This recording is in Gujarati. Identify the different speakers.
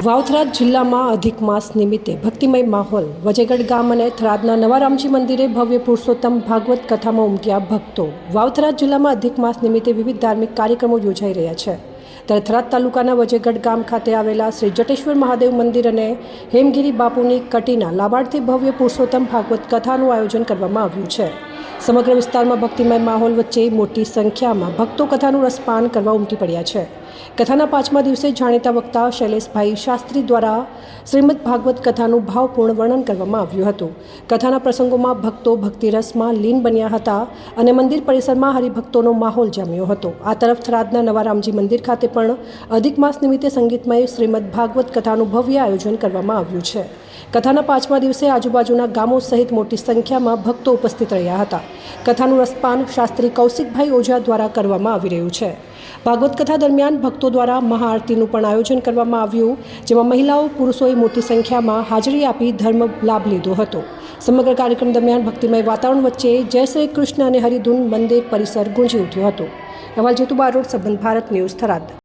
Speaker 1: વાવથરાદ જિલ્લામાં અધિક માસ નિમિત્તે ભક્તિમય માહોલ. વજેગઢ ગામ અને થરાદના નવા રામજી મંદિરે ભવ્ય પુરુષોત્તમ ભાગવત કથામાં ઉમટ્યા ભક્તો. વાવથરાદ જિલ્લામાં અધિક માસ નિમિત્તે વિવિધ ધાર્મિક કાર્યક્રમો યોજાઈ રહ્યા છે. ત્યારે થરાદ તાલુકાના વજેગઢ ગામ ખાતે આવેલા શ્રી જટેશ્વર મહાદેવ મંદિર અને હેમગીરી બાપુની કટીના લાબાર્થી ભવ્ય પુરુષોત્તમ ભાગવત કથાનું આયોજન કરવામાં આવ્યું છે. સમગ્ર વિસ્તારમાં ભક્તિમય માહોલ વચ્ચે મોટી સંખ્યામાં ભક્તો કથાનું રસપાન કરવા ઉમટી પડ્યા છે. કથાના 5મા દિવસે જાણીતા વક્તા શૈલેષભાઈ શાસ્ત્રી દ્વારા શ્રીમદ ભાગવત કથાનું ભાવપૂર્ણ વર્ણન કરવામાં આવ્યું હતું. કથાના પ્રસંગોમાં ભક્તો ભક્તિરસમાં લીન બન્યા હતા અને મંદિર પરિસરમાં હરિભક્તોનો માહોલ જામ્યો હતો. આ તરફ થરાદના નવા રામજી મંદિર ખાતે પણ અધિક માસ નિમિત્તે સંગીતમય શ્રીમદ ભાગવત કથાનું ભવ્ય આયોજન કરવામાં આવ્યું છે. કથાના 5મા દિવસે આજુબાજુના ગામો સહિત મોટી સંખ્યામાં ભક્તો ઉપસ્થિત રહ્યા હતા. કથાનું રસપાન શાસ્ત્રી કૌશિકભાઈ ઓઝા દ્વારા કરવામાં આવી રહ્યું છે. ભાગવત કથા દરમિયાન ભક્તો દ્વારા મહાઆરતીનું પણ આયોજન કરવામાં આવ્યું, જેમાં મહિલાઓ પુરુષોએ મોટી સંખ્યામાં હાજરી આપી ધર્મ લાભ લીધો હતો. સમગ્ર કાર્યક્રમ દરમિયાન ભક્તિમય વાતાવરણ વચ્ચે જય શ્રી કૃષ્ણ અને હરિધૂન મંદિર પરિસર ગુંજી ઉઠ્યો હતો. અહેવાલ જેતુ બારોટ, સંબંધ ભારત ન્યૂઝ, થરાદ.